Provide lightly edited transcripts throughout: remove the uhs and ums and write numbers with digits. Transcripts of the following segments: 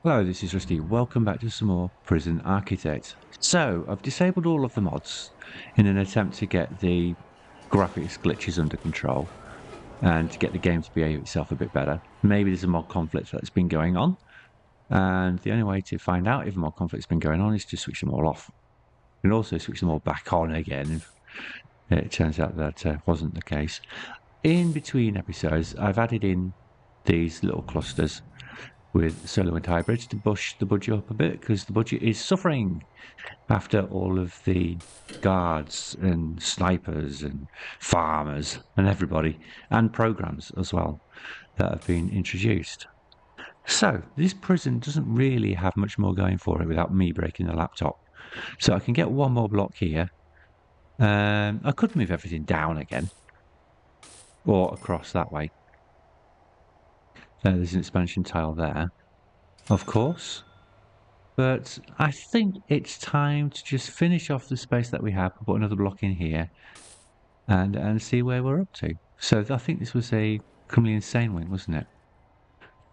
Hello, this is Rusty. Welcome back to some more Prison Architect. So, I've disabled all of the mods in an attempt to get the graphics glitches under control and to get the game to behave itself a bit better. Maybe there's a mod conflict that's been going on, and the only way to find out if a mod conflict's been going on is to switch them all off. You can also switch them all back on again if it turns out that wasn't the case. In between episodes, I've added in these little clusters with solo and hybrids to push the budget up a bit because the budget is suffering after all of the guards and snipers and farmers and everybody and programs as well that have been introduced. So this prison doesn't really have much more going for it without me breaking the laptop. So I can get one more block here. I could move everything down again or across that way. There's an expansion tile there, of course. But I think it's time to just finish off the space that we have, put another block in here, and see where we're up to. So I think this was a criminally insane wing, wasn't it?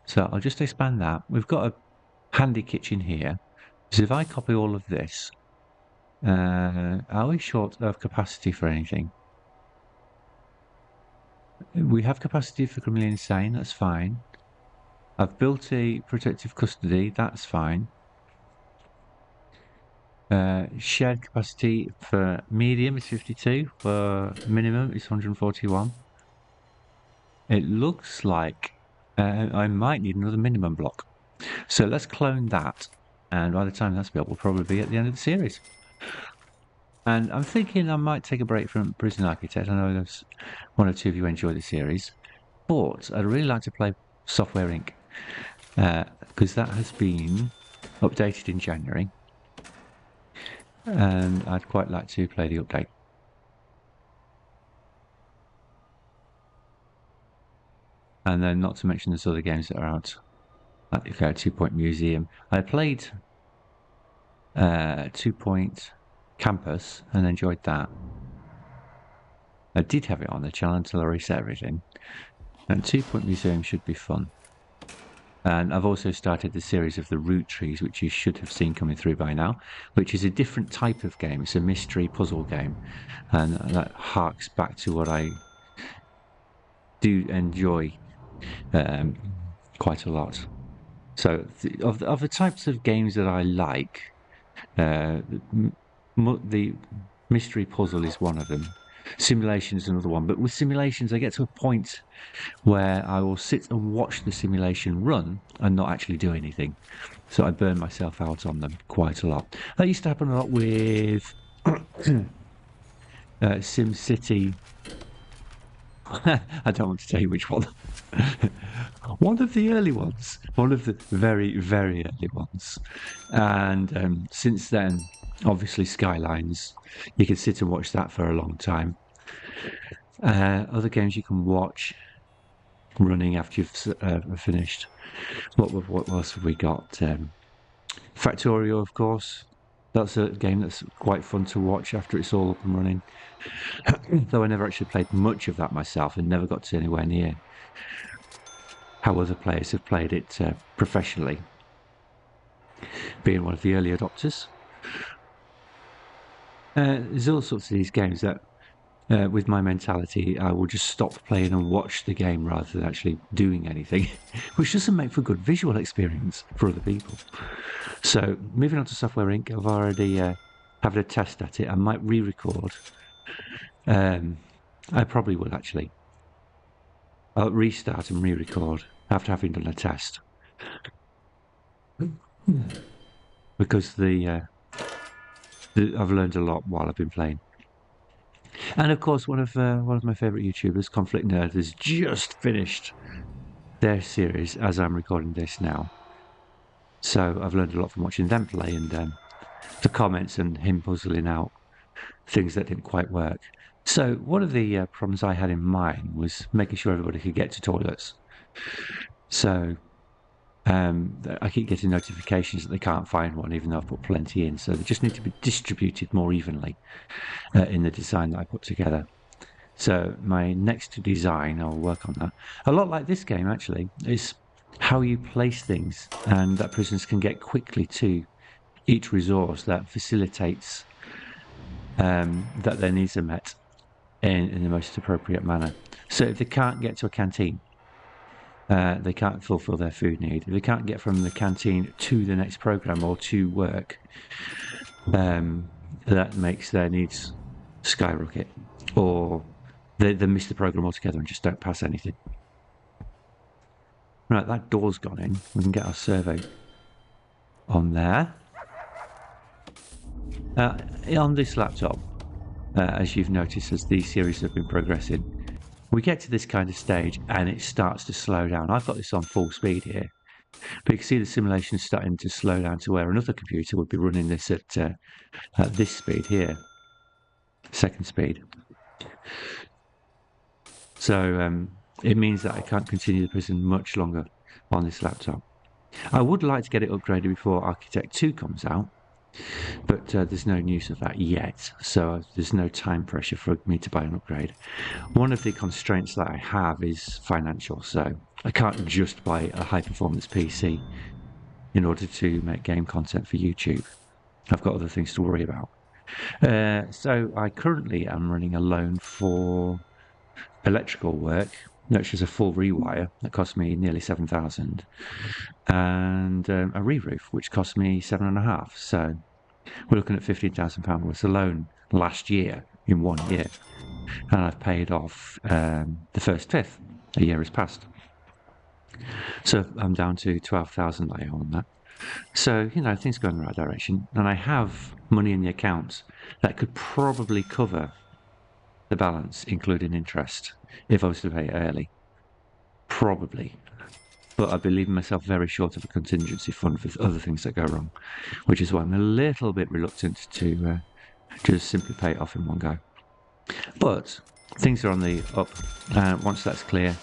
So I'll just expand that. We've got a handy kitchen here. So if I copy all of this, are we short of capacity for anything? We have capacity for criminally insane, that's fine. I've built a protective custody, that's fine. Shared capacity for medium is 52, for minimum is 141. It looks like I might need another minimum block. So let's clone that, and by the time that's built, we'll probably be at the end of the series. And I'm thinking I might take a break from Prison Architect. I know there's one or two of you enjoy the series, but I'd really like to play Software Inc. Because that has been updated in January. And I'd quite like to play the update. And then not to mention there's other games that are out. Okay, 2 Point Museum. I played 2 Point Campus and enjoyed that. I did have it on the channel until I reset everything. And 2 Point Museum should be fun. And I've also started the series of the root trees, which you should have seen coming through by now, which is a different type of game. It's a mystery puzzle game. And that harks back to what I do enjoy quite a lot. So of the types of games that I like, the mystery puzzle is one of them. Simulation is another one. But with simulations, I get to a point where I will sit and watch the simulation run and not actually do anything. So I burn myself out on them quite a lot. That used to happen a lot with SimCity. I don't want to tell you which one. One of the early ones. One of the very, very early ones. And since then, obviously Skylines. You can sit and watch that for a long time. Other games you can watch running after you've finished. What else have we got? Factorio, of course. That's a game that's quite fun to watch after it's all up and running. Though I never actually played much of that myself and never got to anywhere near how other players have played it professionally, being one of the early adopters. There's all sorts of these games that, with my mentality, I will just stop playing and watch the game rather than actually doing anything, which doesn't make for a good visual experience for other people. So, moving on to Software Inc., I've already had a test at it. I might re-record. I probably will, actually. I'll restart and re-record after having done a test. Because I've learned a lot while I've been playing. And of course, one of my favourite YouTubers, Conflict Nerd, has just finished their series as I'm recording this now. So I've learned a lot from watching them play and the comments and him puzzling out things that didn't quite work. So one of the problems I had in mind was making sure everybody could get to toilets. So I keep getting notifications that they can't find one, even though I've put plenty in. So they just need to be distributed more evenly in the design that I put together. So my next design, I'll work on that. A lot like this game, actually. It's how you place things, and that prisoners can get quickly to each resource that facilitates that their needs are met in the most appropriate manner. So if they can't get to a canteen, they can't fulfill their food need. If they can't get from the canteen to the next program or to work, that makes their needs skyrocket, or they miss the program altogether and just don't pass anything. Right, that door's gone in. We can get our survey on there. On this laptop, as you've noticed as these series have been progressing, we get to this kind of stage and it starts to slow down. I've got this on full speed here, but you can see the simulation starting to slow down to where another computer would be running this at this speed here, second speed. So it means that I can't continue the prison much longer on this laptop. I would like to get it upgraded before Architect 2 comes out, but there's no news of that yet, so there's no time pressure for me to buy an upgrade. One of the constraints that I have is financial, so I can't just buy a high-performance PC in order to make game content for YouTube. I've got other things to worry about. So I currently am running a loan for electrical work, which is a full rewire that cost me nearly 7,000, and a re-roof, which cost me 7,500. So we're looking at £15,000 worth of loan last year in 1 year, and I've paid off the first fifth. A year has passed, so I'm down to 12,000 I owe on that. So things go in the right direction, and I have money in the account that could probably cover the balance, including interest, if I was to pay it early. Probably. But I'd be leaving myself very short of a contingency fund for other things that go wrong, which is why I'm a little bit reluctant to just simply pay it off in one go. But things are on the up. Once that's clear,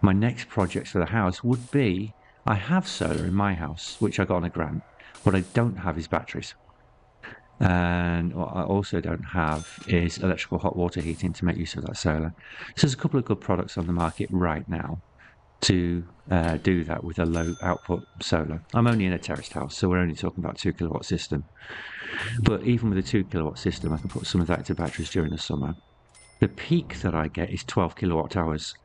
my next project for the house would be, I have solar in my house, which I got on a grant. What I don't have is batteries. And what I also don't have is electrical hot water heating to make use of that solar. So there's a couple of good products on the market right now to do that with a low output solar. I'm only in a terraced house, so we're only talking about 2 kilowatt system. But even with a 2 kilowatt system, I can put some of that into batteries during the summer. The peak that I get is 12 kilowatt hours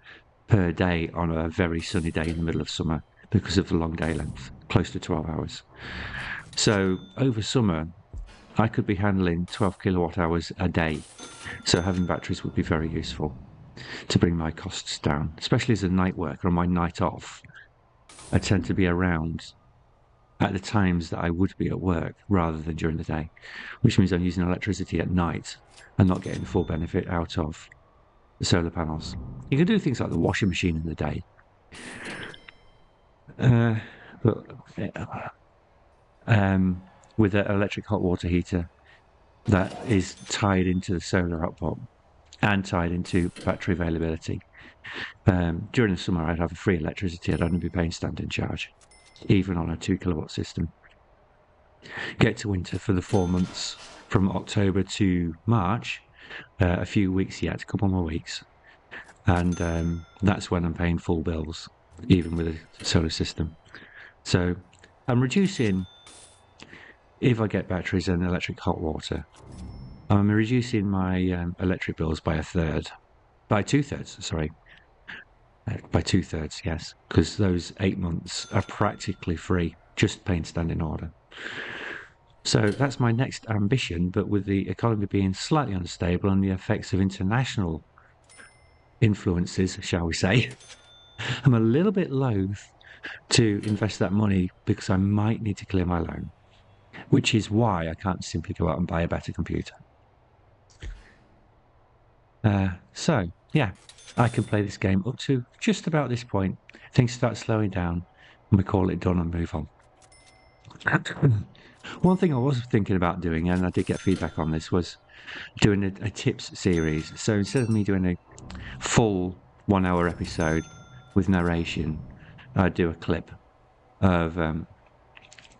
per day on a very sunny day in the middle of summer because of the long day length, close to 12 hours. So over summer, I could be handling 12 kilowatt hours a day. So having batteries would be very useful to bring my costs down, especially as a night worker on my night off. I tend to be around at the times that I would be at work rather than during the day, which means I'm using electricity at night and not getting the full benefit out of the solar panels. You can do things like the washing machine in the day. With an electric hot water heater that is tied into the solar output and tied into battery availability. During the summer, I'd have free electricity. I'd only be paying standing charge, even on a 2 kilowatt system. Get to winter for the 4 months from October to March, a few weeks yet, a couple more weeks. And that's when I'm paying full bills, even with a solar system. So I'm reducing, if I get batteries and electric hot water, I'm reducing my electric bills by two-thirds, yes, because those 8 months are practically free, just paying standing order. So that's my next ambition, but with the economy being slightly unstable and the effects of international influences, shall we say, I'm a little bit loath to invest that money because I might need to clear my loan, which is why I can't simply go out and buy a better computer. So, yeah, I can play this game up to just about this point. Things start slowing down and we call it done and move on. One thing I was thinking about doing, and I did get feedback on this, was doing a tips series. So instead of me doing a full 1 hour episode with narration, I'd do a clip of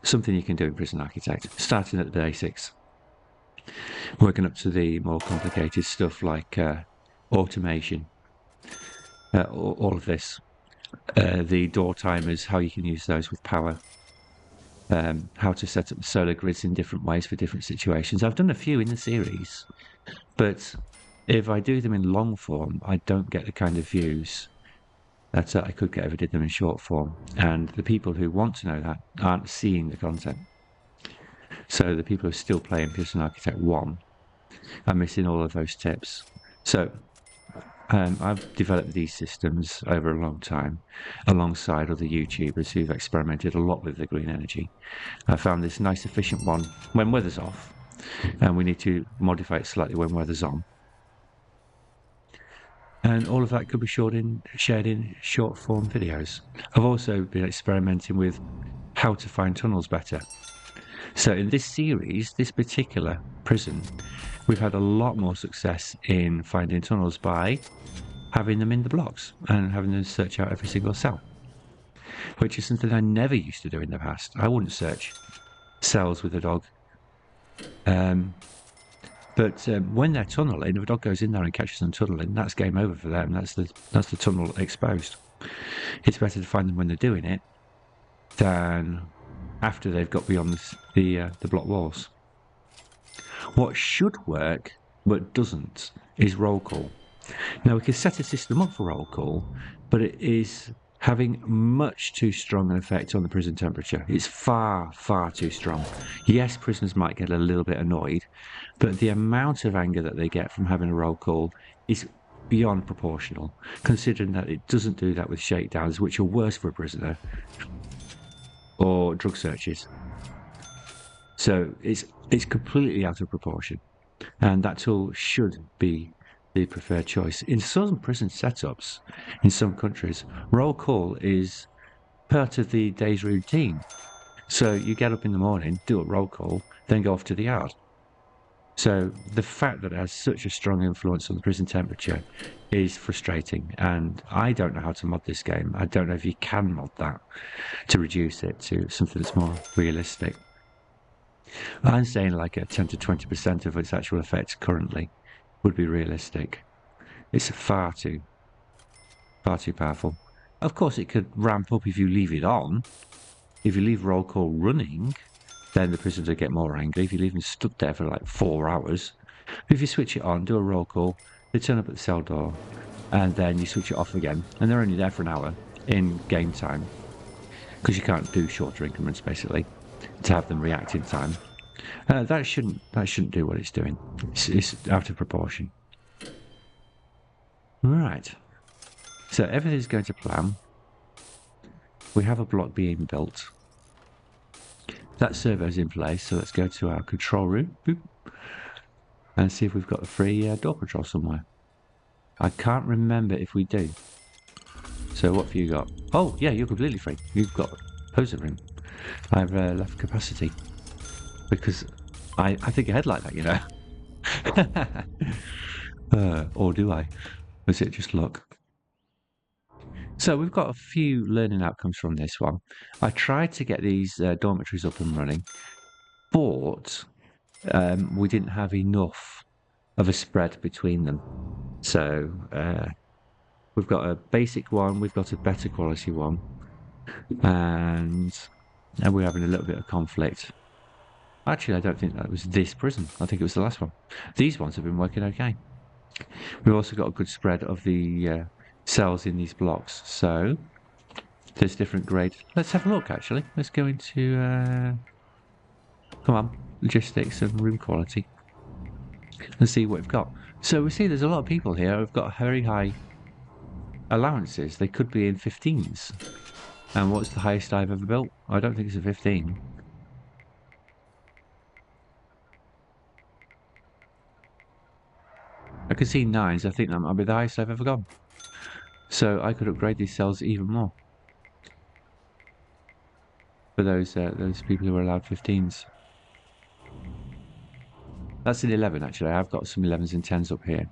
something you can do in Prison Architect, starting at the basics, working up to the more complicated stuff like automation, all of this. the door timers, how you can use those with power, how to set up solar grids in different ways for different situations. I've done a few in the series, but if I do them in long form, I don't get the kind of views that I could get if I did them in short form. And the people who want to know that aren't seeing the content. So the people who are still playing Prison Architect 1 are missing all of those tips. So I've developed these systems over a long time alongside other YouTubers who've experimented a lot with the green energy. I found this nice efficient one when weather's off, and we need to modify it slightly when weather's on. And all of that could be shared in short form videos. I've also been experimenting with how to find tunnels better. So in this series, this particular prison, we've had a lot more success in finding tunnels by having them in the blocks and having them search out every single cell, which is something I never used to do in the past. I wouldn't search cells with a dog. But when they're tunneling, if a dog goes in there and catches them tunneling, that's game over for them. That's the tunnel exposed. It's better to find them when they're doing it than after they've got beyond the block walls. What should work, but doesn't, is roll call. Now, we can set a system up for roll call, but it is having much too strong an effect on the prison temperature. It's far, far too strong. Yes, prisoners might get a little bit annoyed, but the amount of anger that they get from having a roll call is beyond proportional, considering that it doesn't do that with shakedowns, which are worse for a prisoner, or drug searches. So it's completely out of proportion, and that tool should be the preferred choice. In some prison setups, in some countries, roll call is part of the day's routine. So you get up in the morning, do a roll call, then go off to the yard. So the fact that it has such a strong influence on the prison temperature is frustrating, and I don't know how to mod this game. I don't know if you can mod that to reduce it to something that's more realistic. I'm saying like a 10 to 20% of its actual effects currently would be realistic. It's far too powerful. Of course, it could ramp up if you leave it on. If you leave roll call running, then the prisoners will get more angry. If you leave them stuck there for like 4 hours, if you switch it on, do a roll call, they turn up at the cell door, and then you switch it off again, and they're only there for an hour in game time, because you can't do shorter increments basically to have them react in time. That shouldn't do what it's doing. It's out of proportion. Right. So everything's going to plan. We have a block being built. That servo's in place, so let's go to our control room. Boop, and see if we've got a free door control somewhere. I can't remember if we do. So what have you got? Oh, yeah, you're completely free. You've got loads of room. I've left capacity. Because I think ahead like that, you know. Or do I? Was it just luck? So we've got a few learning outcomes from this one. I tried to get these dormitories up and running, but we didn't have enough of a spread between them. So we've got a basic one, we've got a better quality one, and we're having a little bit of conflict. Actually, I don't think that was this prison. I think it was the last one. These ones have been working okay. We've also got a good spread of the cells in these blocks. So there's different grades. Let's have a look, actually. Let's go into, come on, logistics and room quality. And see what we've got. So we see there's a lot of people here who've got very high allowances. They could be in 15s. And what's the highest I've ever built? I don't think it's a 15. I can see 9s. I think that might be the highest I've ever gone. So I could upgrade these cells even more for those people who are allowed 15s. That's an 11 actually. I've got some 11s and 10s up here.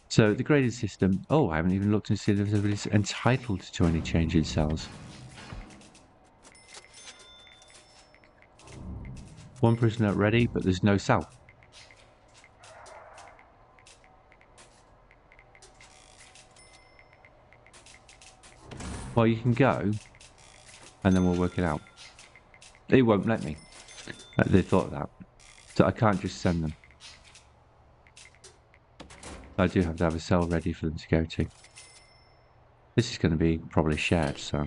So the graded system. Oh, I haven't even looked and see if everybody's entitled to any change in cells. One prisoner ready, but there's no cell. Well, you can go, and then we'll work it out. It won't let me. They thought that. So I can't just send them. I do have to have a cell ready for them to go to. This is going to be probably shared, so...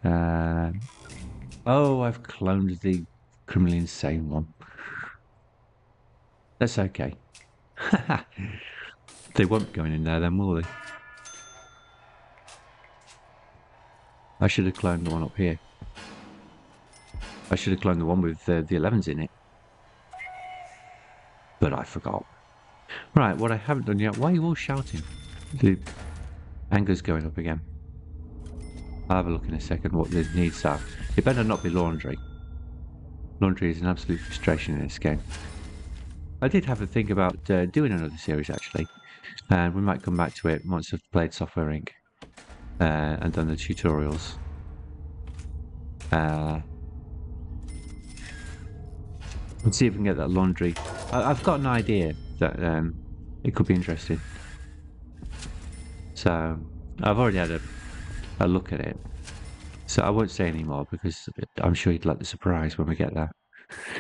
oh, I've cloned the criminally insane one. That's okay. They won't be going in there then, will they? I should have cloned the one up here. I should have cloned the one with the 11s in it. But I forgot. Right, what I haven't done yet... Why are you all shouting? The anger's going up again. I'll have a look in a second what the needs are. It better not be laundry. Laundry is an absolute frustration in this game. I did have a think about doing another series actually. And we might come back to it once I've played Software Inc. And done the tutorials. Let's see if we can get that laundry. I've got an idea that it could be interesting. So I've already had a look at it. So I won't say any more because I'm sure you'd like the surprise when we get there.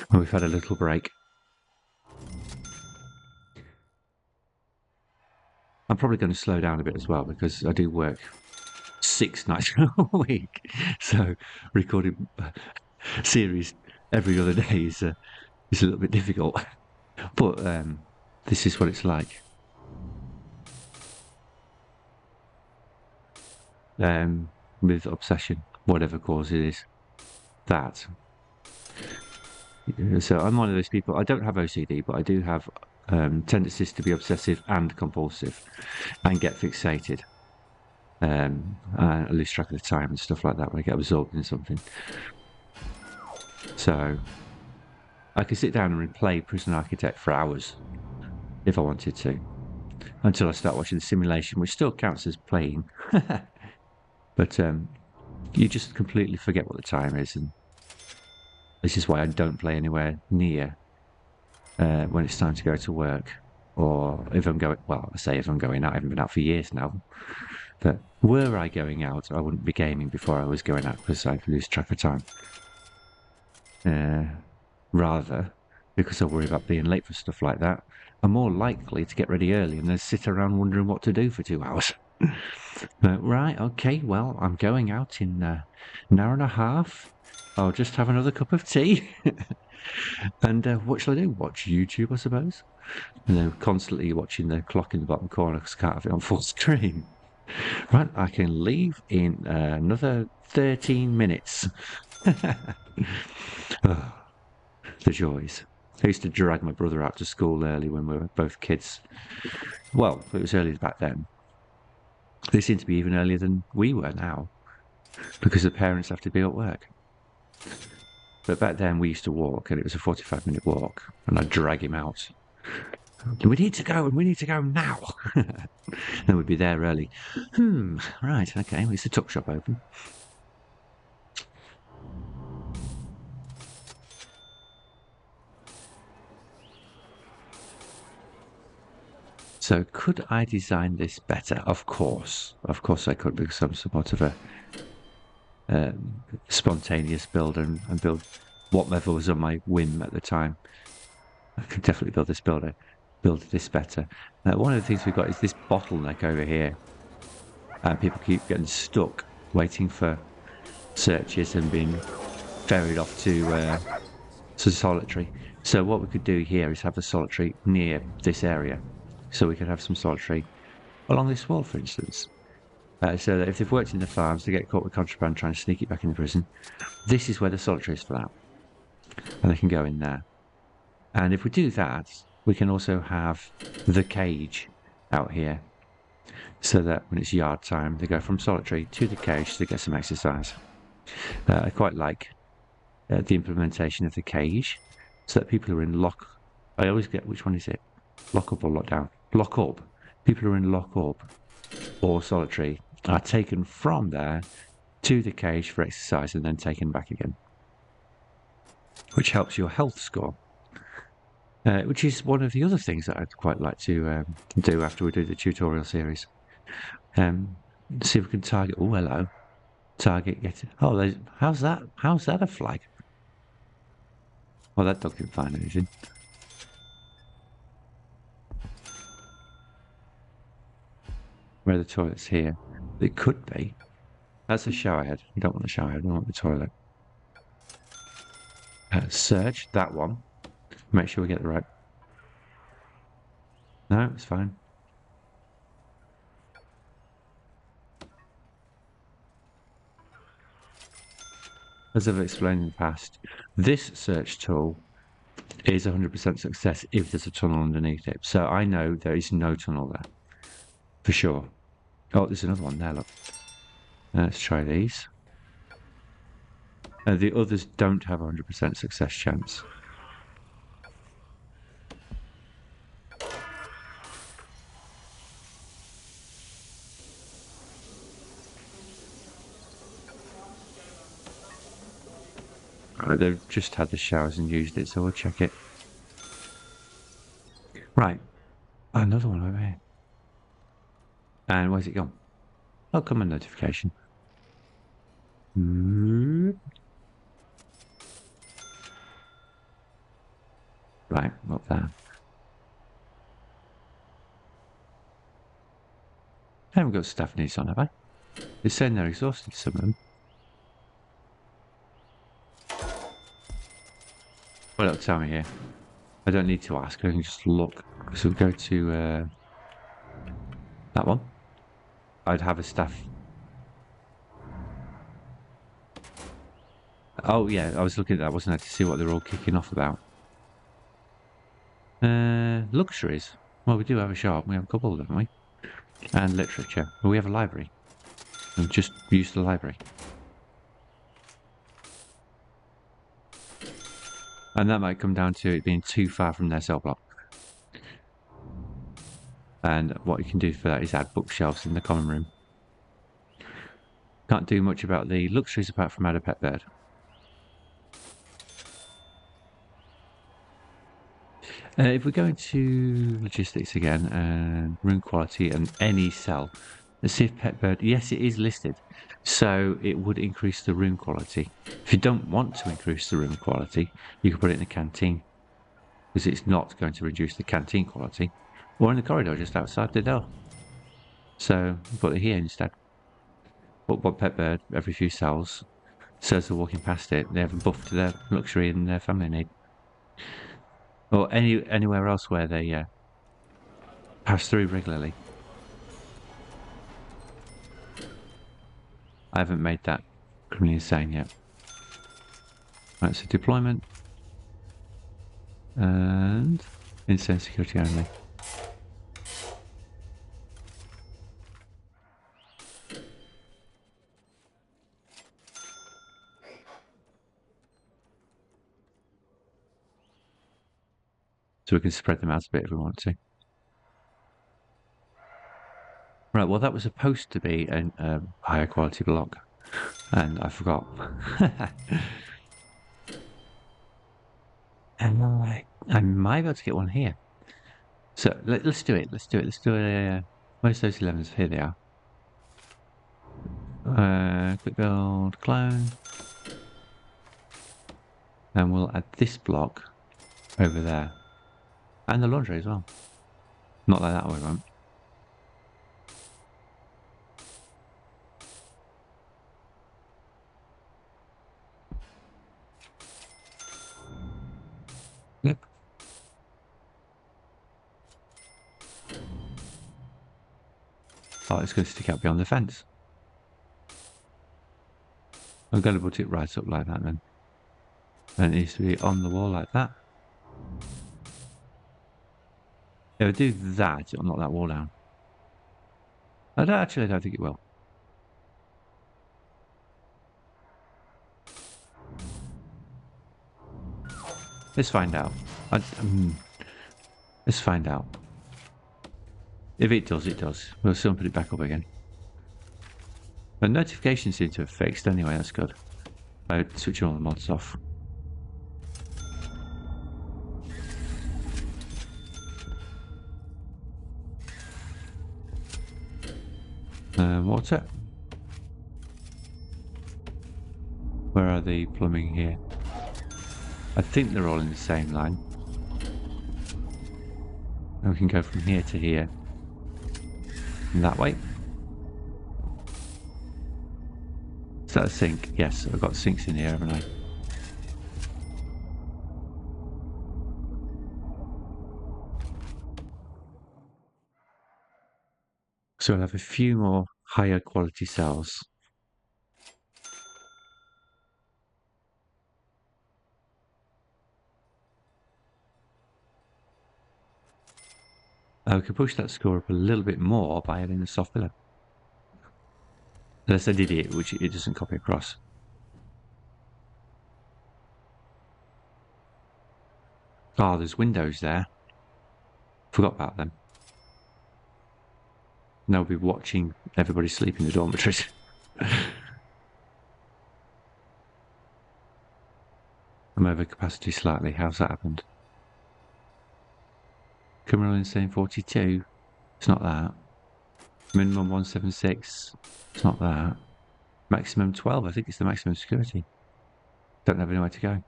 When we've had a little break. I'm probably going to slow down a bit as well because I do work 6 nights a week. So recording series every other day is a little bit difficult. But this is what it's like. With obsession, whatever cause it is. That. So I'm one of those people, I don't have OCD, but I do have tendencies to be obsessive and compulsive and get fixated. I lose track of the time and stuff like that when I get absorbed in something. So I could sit down and replay Prison Architect for hours if I wanted to, until I start watching the simulation, which still counts as playing. But you just completely forget what the time is, and this is why I don't play anywhere near when it's time to go to work, or if I'm going, well, I say if I'm going out, I haven't been out for years now, but were I going out, I wouldn't be gaming before I was going out because I'd lose track of time. Rather, because I worry about being late for stuff like that, I'm more likely to get ready early and then sit around wondering what to do for 2 hours. Right, okay, well, I'm going out in an hour and a half. I'll just have another cup of tea. And what shall I do? Watch YouTube, I suppose. And then constantly watching the clock in the bottom corner because I can't have it on full screen. Right, I can leave in another 13 minutes. Oh, the joys. I used to drag my brother out to school early when we were both kids. Well, it was early back then. They seem to be even earlier than we were now, because the parents have to be at work. But back then we used to walk, and it was a 45-minute walk, and I'd drag him out. We need to go, and we need to go now. Then we'd be there early. Right, okay, is the tuck shop open? So could I design this better? Of course I could, because I'm somewhat of a spontaneous builder and build whatever was on my whim at the time. I could definitely build this better. One of the things we've got is this bottleneck over here, and people keep getting stuck waiting for searches and being ferried off to solitary. So what we could do here is have the solitary near this area. So we could have some solitary along this wall, for instance. So that if they've worked in the farms, they get caught with contraband trying to sneak it back in the prison. This is where the solitary is for that. And they can go in there. And if we do that, we can also have the cage out here. So that when it's yard time, they go from solitary to the cage to get some exercise. I quite like the implementation of the cage. So that people who are in lock... I always get, which one is it? Lock up or lock down? Lock up. People who are in lock up or solitary are taken from there to the cage for exercise and then taken back again, which helps your health score, which is one of the other things that I'd quite like to do after we do the tutorial series. Let's see if we can target. Oh, hello. Target, get it. Oh, how's that? How's that a flag? Well, that dog didn't find anything. Where are the toilets here? It could be. That's a shower head. We don't want the shower head. We want the toilet. Search that one. Make sure we get the right. No, it's fine. As I've explained in the past, this search tool is 100% success if there's a tunnel underneath it. So I know there is no tunnel there. For sure. Oh, there's another one there, look. Let's try these. The others don't have a 100% success chance. They've just had the showers and used it, so we'll check it. Right. Another one over here. And where's it gone? Oh, come on, notification. Right, up there. I haven't got staff needs on, have I? It's saying they're exhausted, some of them. Well, it'll tell me here. I don't need to ask, I can just look. So we'll go to that one. I'd have a staff. Oh yeah, I was looking at that, wasn't I, to see what they're all kicking off about. Luxuries. Well, we do have a shop. We have a couple, don't we? And literature. Well, we have a library. And just use the library. And that might come down to it being too far from their cell block. And what you can do for that is add bookshelves in the common room. Can't do much about the luxuries apart from add a pet bird. If we go into logistics again, and room quality and any cell, let's see if pet bird, yes, it is listed. So it would increase the room quality. If you don't want to increase the room quality, you can put it in the canteen, because it's not going to reduce the canteen quality. Or in the corridor just outside the door. So put it here instead. Put one pet bird every few cells. So as they're walking past it, they have a buff to their luxury and their family need. Or anywhere else where they pass through regularly. I haven't made that criminally insane yet. Right, so deployment. And insane security only. So we can spread them out a bit if we want to. Right, well that was supposed to be a higher quality block. And I forgot. And I might be able to get one here. So let's do it. Let's do it. Let's do it. Where's those 11s? Here they are. Quick build, clone. And we'll add this block over there. And the laundry as well. Not like that, we won't. Yep. Oh, it's going to stick out beyond the fence. I'm going to put it right up like that then. And it needs to be on the wall like that. If I do that, it'll knock that wall down. I don't think it will. Let's find out. Let's find out. If it does, it does. We'll soon put it back up again. The notifications seem to have fixed anyway, that's good. I switch all the mods off. Water. Where are the plumbing here? I think they're all in the same line. And we can go from here to here. And that way. Is that a sink? Yes, I've got sinks in here, haven't I? So I'll have a few more higher quality cells. We could push that score up a little bit more by adding the soft pillow. Unless I did it, which it doesn't copy across. Oh, there's windows there. Forgot about them. And they'll be watching everybody sleep in the dormitories. I'm over capacity slightly. How's that happened? Criminal insane 42. It's not that. Minimum 176. It's not that. Maximum 12. I think it's the maximum security. Don't have anywhere to go.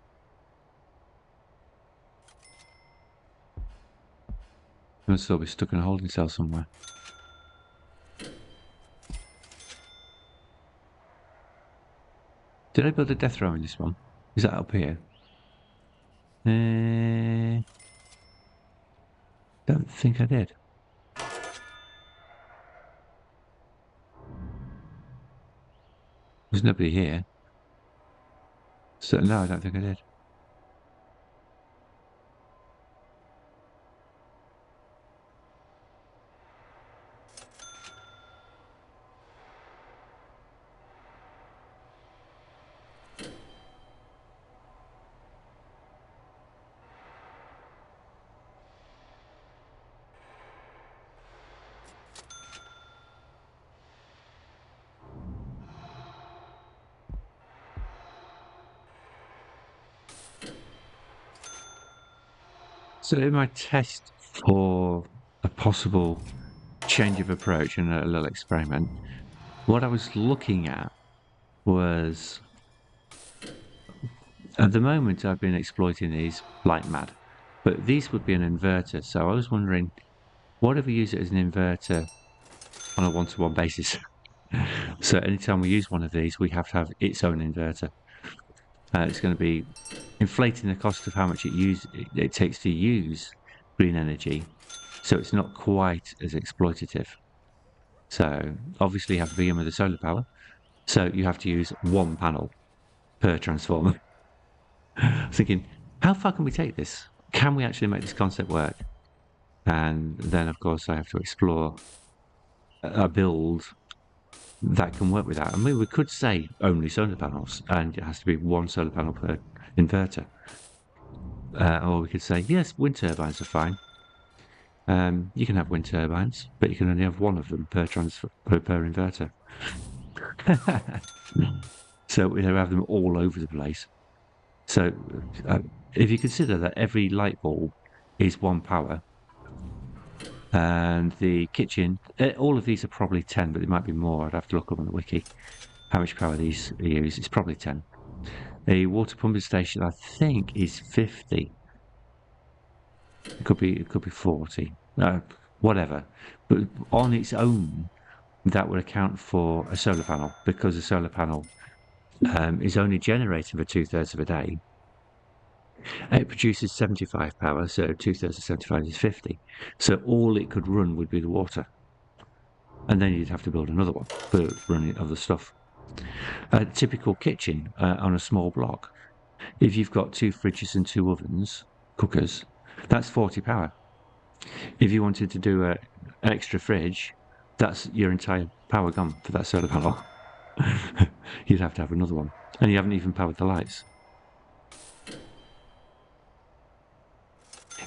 Must still be stuck in a holding cell somewhere. Did I build a death row in this one? Is that up here? Don't think I did. There's nobody here. So no, I don't think I did. So in my test for a possible change of approach and a little experiment, what I was looking at was, at the moment I've been exploiting these like mad, but these would be an inverter. So I was wondering, what if we use it as an inverter on a one-to-one basis? So anytime we use one of these, we have to have its own inverter. It's going to be inflating the cost of how much it takes to use green energy, so it's not quite as exploitative. So obviously you have to begin with the solar power, so you have to use one panel per transformer. Thinking, how far can we take this? Can we actually make this concept work? And then of course I have to explore a build that can work with that. I mean, we could say only solar panels, and it has to be one solar panel per inverter. Or we could say, yes, wind turbines are fine. You can have wind turbines, but you can only have one of them per inverter. So we have them all over the place. So if you consider that every light bulb is one power, and the kitchen, all of these are probably 10, but it might be more. I'd have to look up on the wiki how much power these use. It's probably 10. A water pumping station, I think, is 50. It could be 40. Whatever. But on its own, that would account for a solar panel, because a solar panel is only generating for 2/3 of a day. It produces 75 power, so 2/3 of 75 is 50. So all it could run would be the water. And then you'd have to build another one for running other stuff. A typical kitchen on a small block. If you've got 2 fridges and 2 ovens, cookers, that's 40 power. If you wanted to do an extra fridge, that's your entire power gone for that solar panel. You'd have to have another one. And you haven't even powered the lights.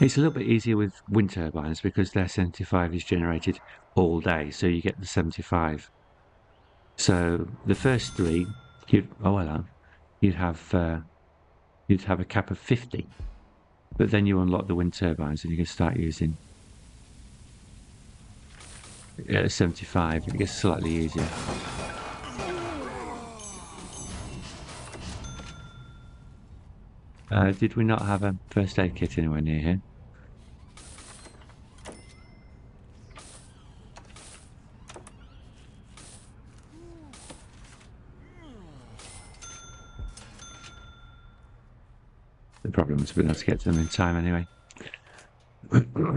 It's a little bit easier with wind turbines because their 75 is generated all day, so you get the 75. So the first 3, you'd have a cap of 50, but then you unlock the wind turbines and you can start using Yeah, 75. It gets slightly easier. Did we not have a first aid kit anywhere near here? The problem is we have to get to them in time anyway.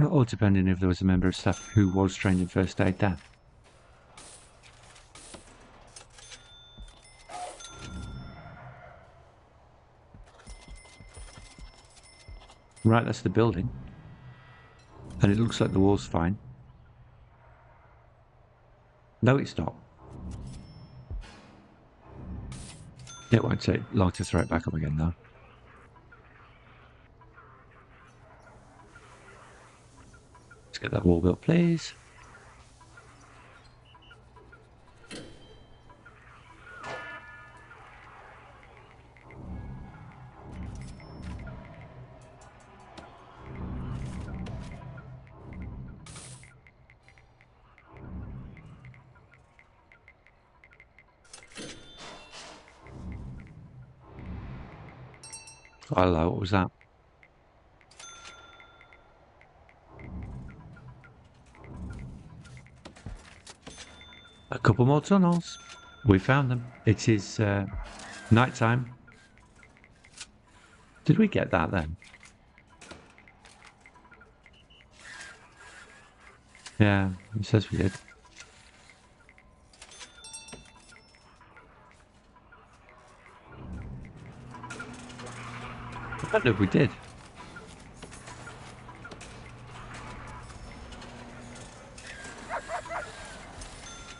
Or depending if there was a member of staff who was trained in first aid there. Right, that's the building. And it looks like the wall's fine. No, it's not. It won't take long to throw it back up again, though. Let's get that wall built, please. Oh, hello, what was that? A couple more tunnels. We found them. It is night time. Did we get that then? Yeah, it says we did. I don't know if we did.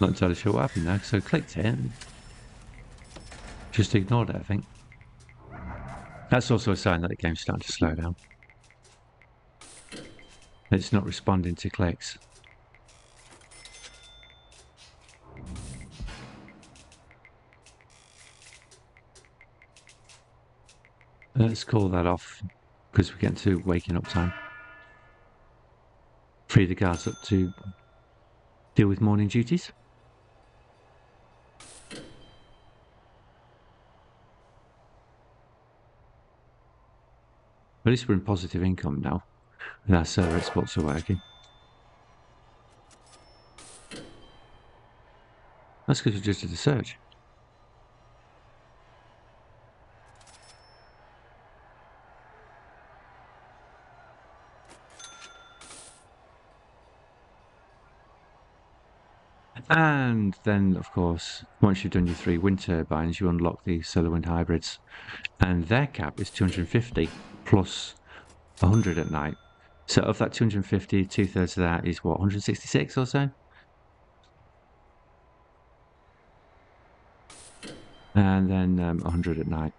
Not entirely sure what happened there, so I clicked it and just ignored it, I think. That's also a sign that the game's starting to slow down. It's not responding to clicks. Let's call that off because we're getting to waking up time. Free the guards up to deal with morning duties. At least we're in positive income now, and our server exports are working. That's because we just did a search. And then, of course, once you've done your 3 wind turbines, you unlock the solar wind hybrids. And their cap is 250 plus 100 at night. So of that 250, 2/3 of that is what, 166 or so? And then 100 at night.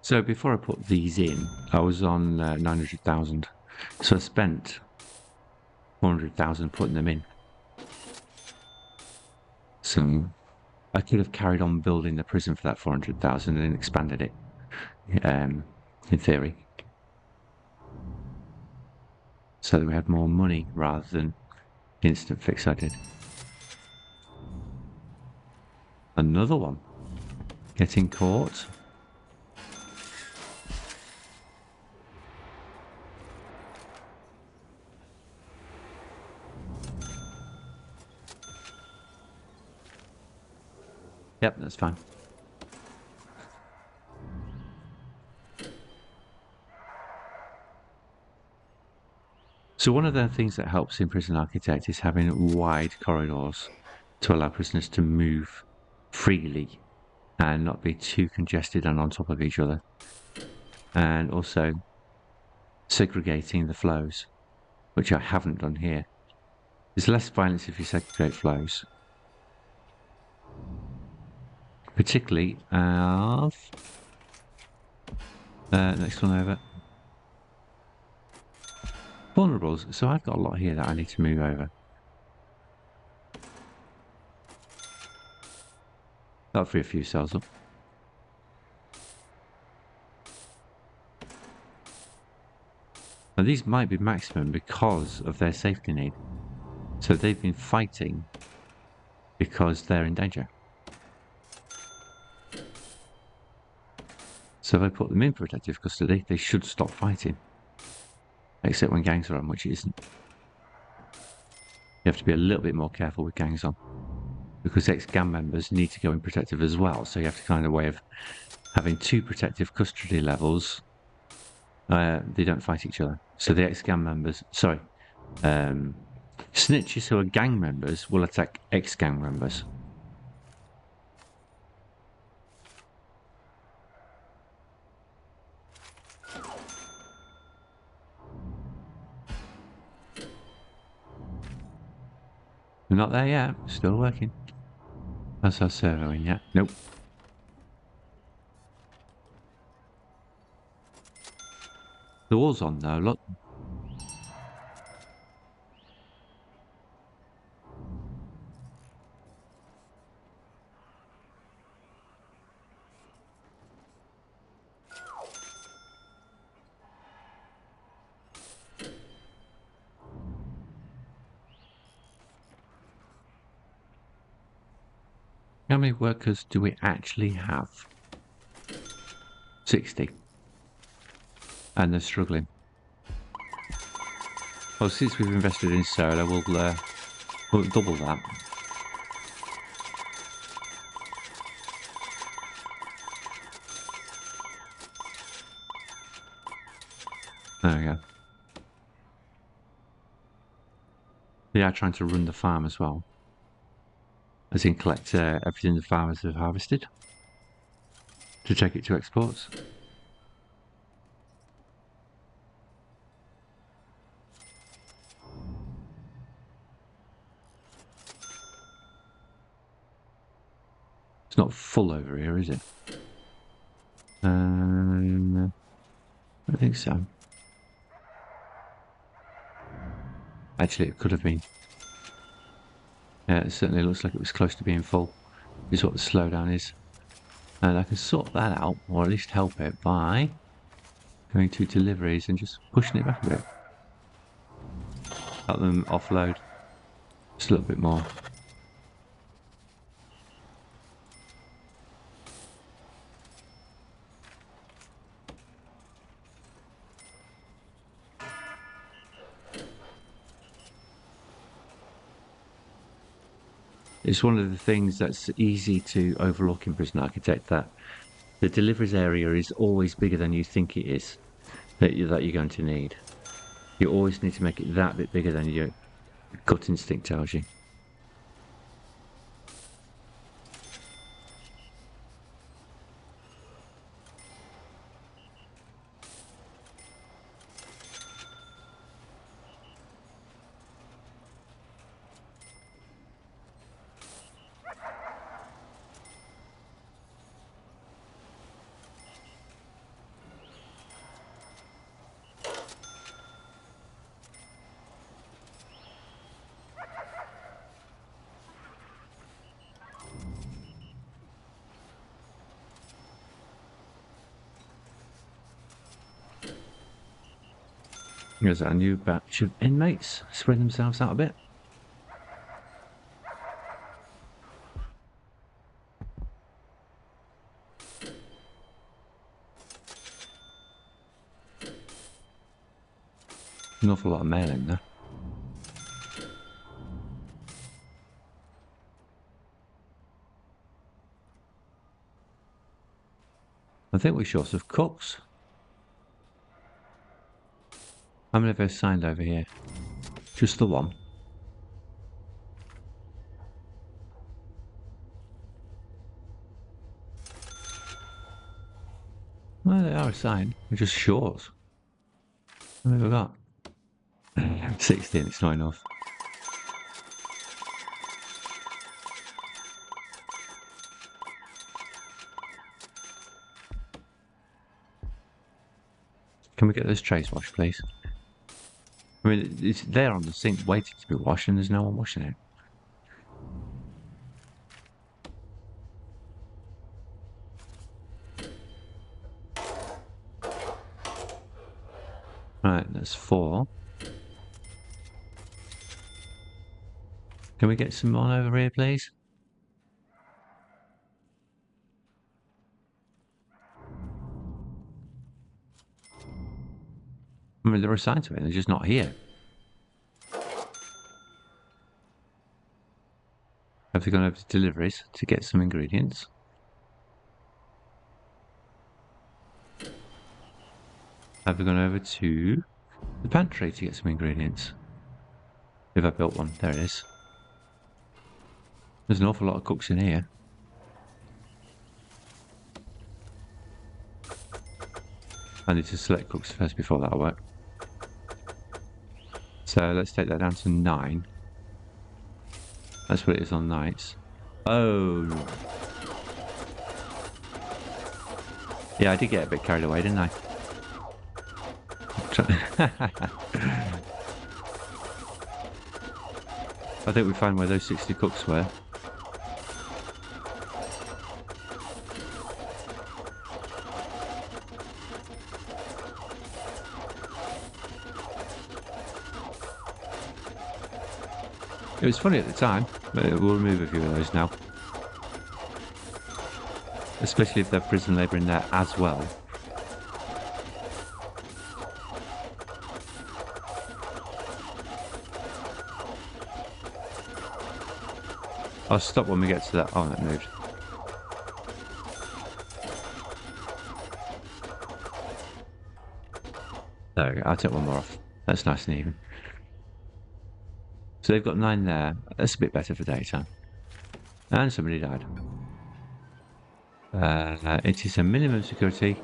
So before I put these in, I was on 900,000. So I spent 400,000 putting them in. So I could have carried on building the prison for that 400,000 and expanded it, in theory. So that we had more money rather than instant fix I did. Another one. Getting caught. Yep, that's fine. So one of the things that helps in Prison Architect is having wide corridors to allow prisoners to move freely and not be too congested and on top of each other. And also segregating the flows, which I haven't done here. There's less violence if you segregate flows. Particularly of... next one over. Vulnerables. So I've got a lot here that I need to move over. That'll free a few cells up. Now these might be maximum because of their safety need. So they've been fighting because they're in danger. So if I put them in protective custody, they should stop fighting. Except when gangs are on, which it isn't. You have to be a little bit more careful with gangs on. Because ex-gang members need to go in protective as well. So you have to find a way of having two protective custody levels. They don't fight each other. So the ex-gang members, snitches who are gang members will attack ex-gang members. We're not there yet. Still working. That's our servoing yet. Nope. The wall's on though, look. How many workers do we actually have? 60. And they're struggling. Well, since we've invested in solar, we'll double that. There we go. They are trying to run the farm as well. As in collect everything the farmers have harvested to take it to exports. It's not full over here, is it? I don't think so. Actually, it could have been. Yeah, it certainly looks like it was close to being full, is what the slowdown is. And I can sort that out, or at least help it, by going to deliveries and just pushing it back a bit. Help them offload just a little bit more. It's one of the things that's easy to overlook in Prison Architect, that the deliveries area is always bigger than you think it is, that you're going to need. You always need to make it that bit bigger than your gut instinct tells you. There's our new batch of inmates spread themselves out a bit. An awful lot of mail in there. I think we're short of cooks. How many of those signed over here? Just the one. Well, they are assigned. They're just short. What have we got? 16, it's not enough. Can we get those trays washed, please? I mean, it's there on the sink waiting to be washed and there's no one washing it. Right, that's 4. Can we get some on over here, please? I mean, they're assigned to it, they're just not here. Have they gone over to deliveries to get some ingredients? Have they gone over to the pantry to get some ingredients? If I built one, there it is. There's an awful lot of cooks in here. I need to select cooks first before that'll work. So let's take that down to 9. That's what it is on nights. Oh. Yeah, I did get a bit carried away, didn't I? I think we found where those 60 cooks were. It was funny at the time, but we'll remove a few of those now. Especially if they're prison labour in there as well. I'll stop when we get to that. Oh, that moved. There we go. I'll take one more off. That's nice and even. So they've got 9 there. That's a bit better for daytime. And somebody died. It is a minimum security.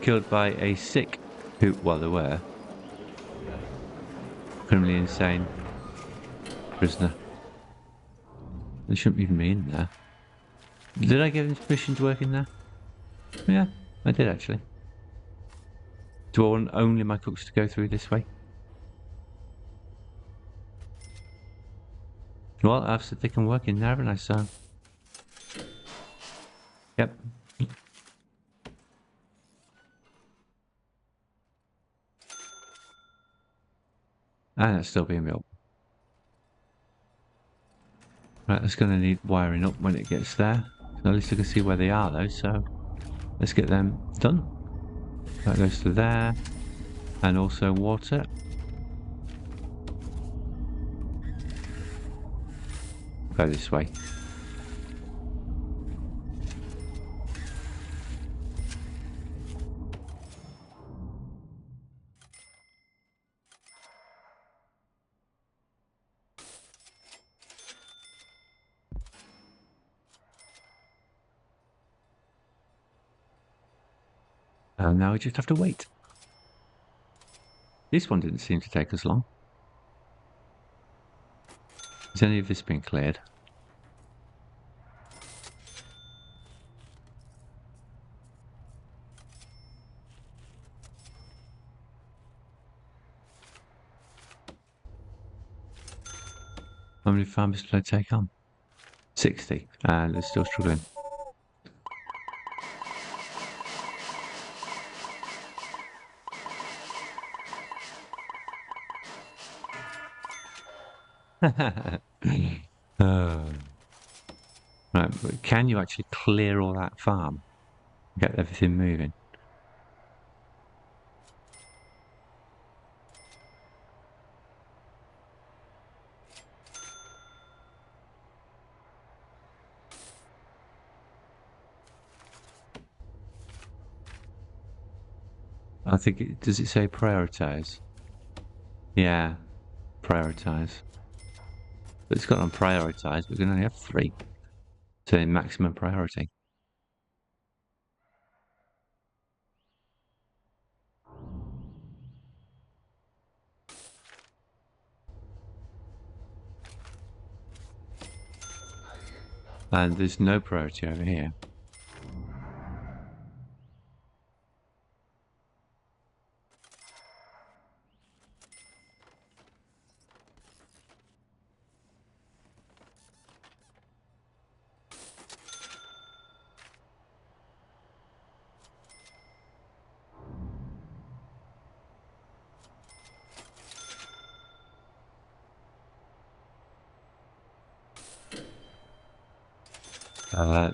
Killed by a sick, who, well, they were, criminally insane prisoner. They shouldn't even be in there. Did I give him permission to work in there? Yeah, I did actually. Do I want only my cooks to go through this way? Well, I've said they can work in there, haven't I, so... Yep. And it's still being built. Right, that's going to need wiring up when it gets there. So at least I can see where they are though, so let's get them done. That goes to there. And also water. Go this way. And now we just have to wait. This one didn't seem to take us long. Has any of this been cleared? How many farmers did I take on? 60, and they're still struggling. Right, but can you actually clear all that farm? Get everything moving? I think does it say prioritize? Yeah, prioritise. But it's got on prioritise, but we can only have 3. So maximum priority. And there's no priority over here.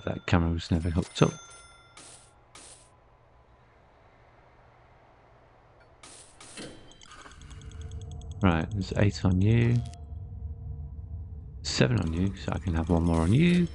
That camera was never hooked up. Right, there's 8 on you. 7 on you, so I can have 1 more on you.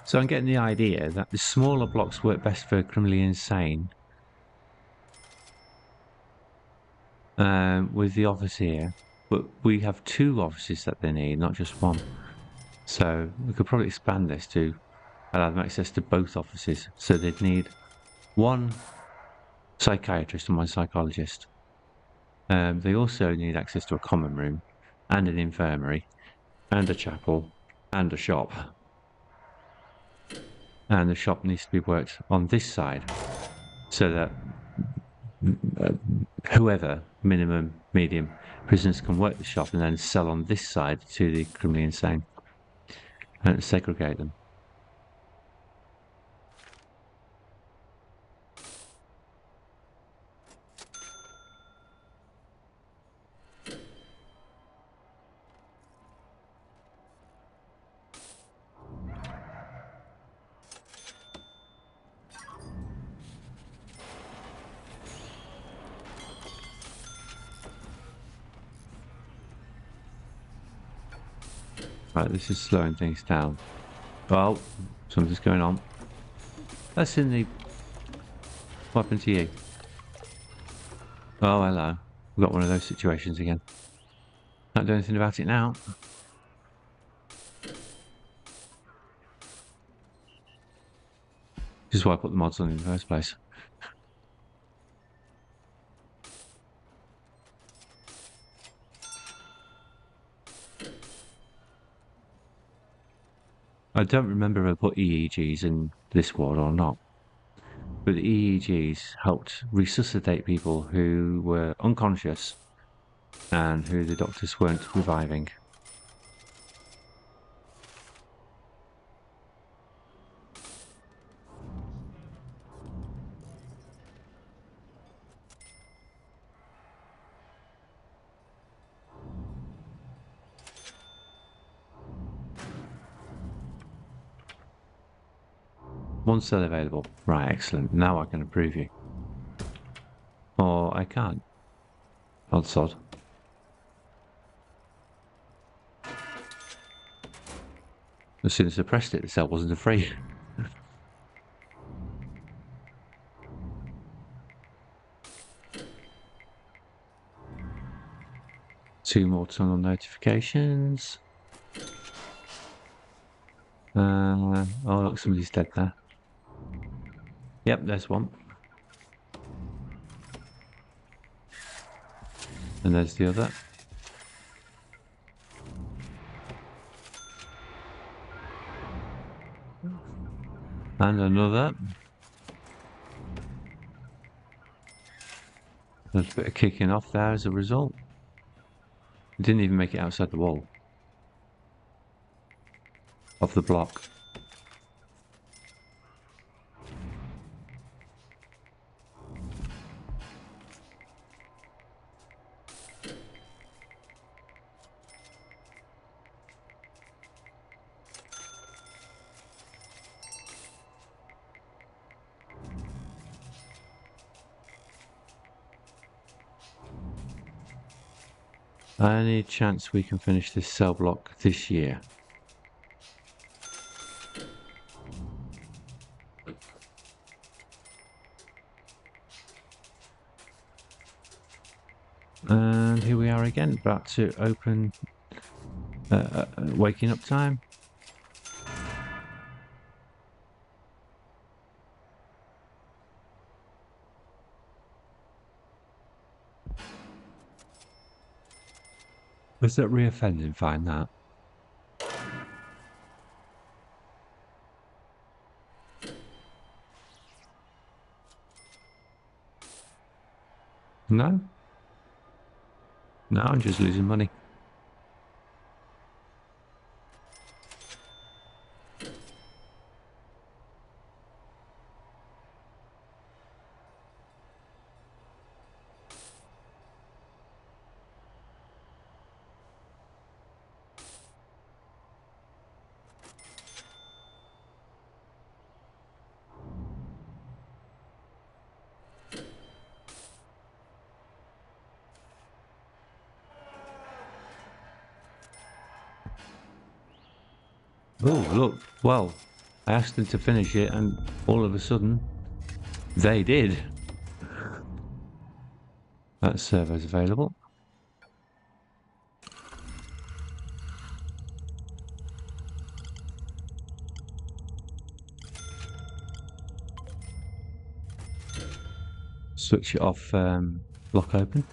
So I'm getting the idea that the smaller blocks work best for criminally insane. With the office here, but we have 2 offices that they need, not just 1. So we could probably expand this to allow them access to both offices. So they'd need 1 psychiatrist and 1 psychologist. They also need access to a common room and an infirmary and a chapel and a shop. And the shop needs to be worked on this side so that whoever, minimum, medium, prisoners can work the shop and then sell on this side to the criminally insane and segregate them. Right, this is slowing things down. Oh, something's going on. That's in the... What happened to you? Oh, hello. We've got one of those situations again. Can't do anything about it now. This is why I put the mods on in the first place. I don't remember if I put EEGs in this ward or not. But the EEGs helped resuscitate people who were unconscious and who the doctors weren't reviving. One cell available. Right, excellent. Now I can approve you. Or I can't. Odd sod. As soon as I pressed it, the cell wasn't free. 2 more tunnel notifications. Oh look, somebody's dead there. Yep, there's one. And there's the other. And another. There's a bit of kicking off there as a result. It didn't even make it outside the wall of the block. Any chance we can finish this cell block this year? And here we are again, about to open waking up time. Was that reoffending? Find that. No? No, I'm just losing money. Oh, look. Well, I asked them to finish it and all of a sudden, they did. That server's available. Switch it off, lock open.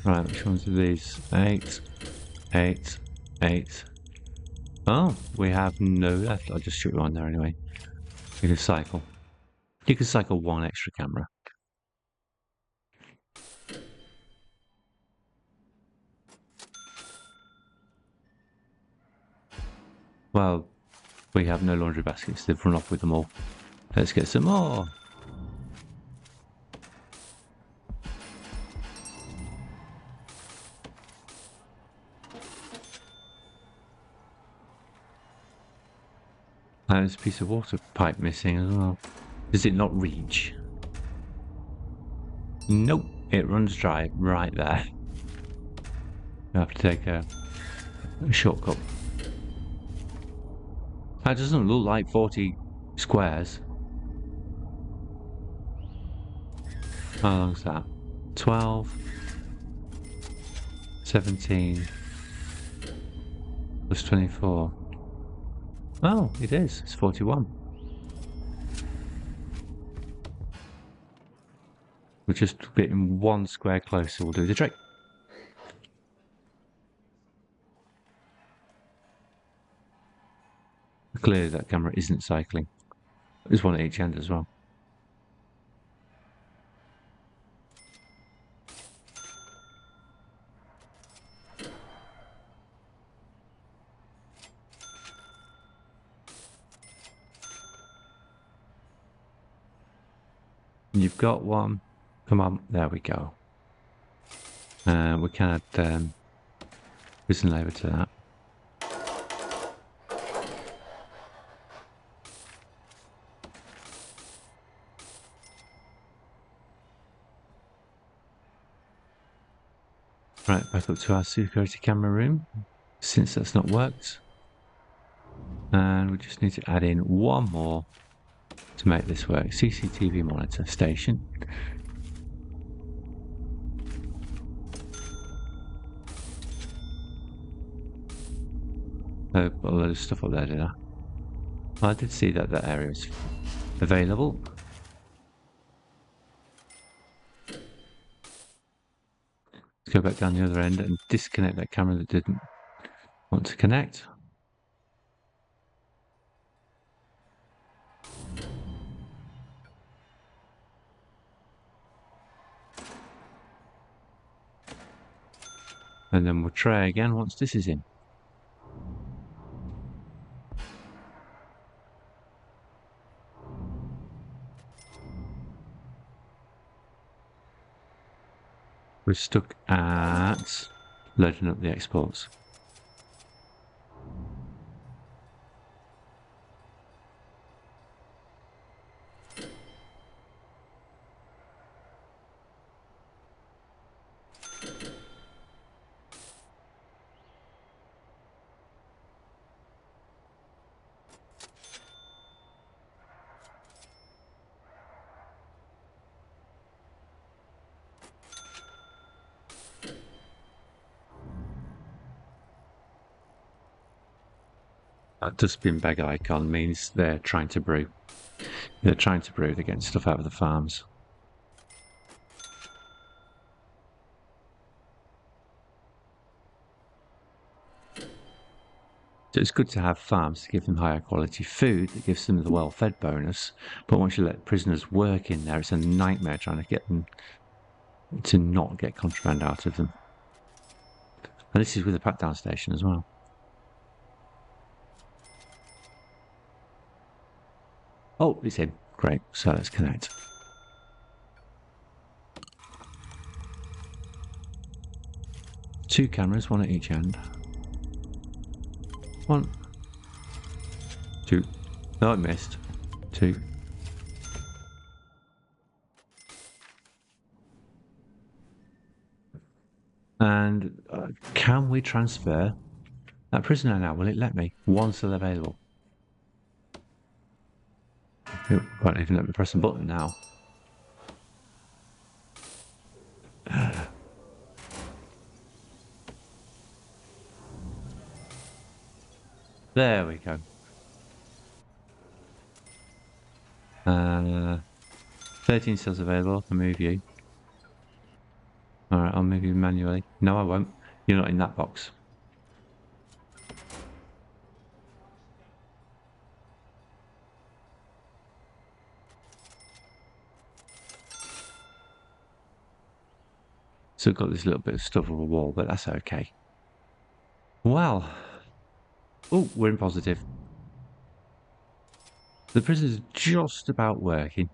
Right, which ones are these? 8, 8, 8. Oh, we have no left. I'll just shoot you on there anyway. You can cycle. You can cycle one extra camera. Well, we have no laundry baskets. They've run off with them all. Let's get some more. There's a piece of water pipe missing as well. Does it not reach? Nope, it runs dry right there. I have to take a shortcut. That doesn't look like 40 squares. How long's that? 12, 17, plus 24. Oh, it is. It's 41. We're just getting one square closer. We'll do the trick. Clearly that camera isn't cycling. There's one at each end as well. You've got one. Come on, there we go. We can add prison labour to that. Right, back up to our security camera room, since that's not worked. And we just need to add in one more to make this work. CCTV monitor station. Oh, got a load of stuff up there, did I? I did see that that area is available. Let's go back down the other end and disconnect that camera that didn't want to connect. And then we'll try again once this is in. We're stuck at loading up the exports. That dustbin bag icon means they're trying to brew. They're trying to brew. They're getting stuff out of the farms. So it's good to have farms to give them higher quality food that gives them the well-fed bonus. But once you let prisoners work in there, it's a nightmare trying to get them to not get contraband out of them. And this is with a pat-down station as well. Oh, it's in. Great. So let's connect. Two cameras, one at each end. One. Two. No, I missed. Two. And can we transfer that prisoner now? Will it let me? One still available. It won't even let me press a button now. There we go. 13 stills available. I'll move you. Alright, I'll move you manually. No, I won't. You're not in that box. So I've got this little bit of stuff on the wall, but that's okay. Well. Oh, we're in positive. The prison's just about working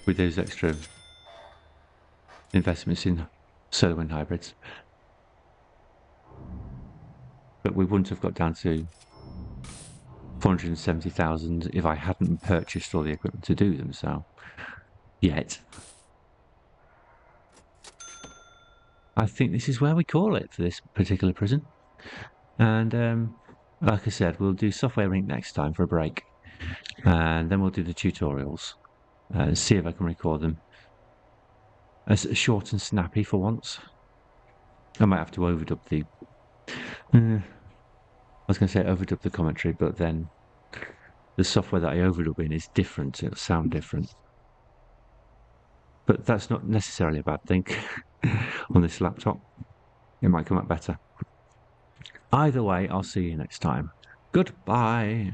with those extra investments in solar wind hybrids. But we wouldn't have got down to 470,000 if I hadn't purchased all the equipment to do them, so yet. I think this is where we call it for this particular prison. And like I said, we'll do Software Inc. next time for a break. And then we'll do the tutorials. See if I can record them as short and snappy for once. I might have to overdub the... I was going to say overdub the commentary, but then the software that I overdub in is different. It'll sound different. But that's not necessarily a bad thing on this laptop. It might come out better. Either way, I'll see you next time. Goodbye.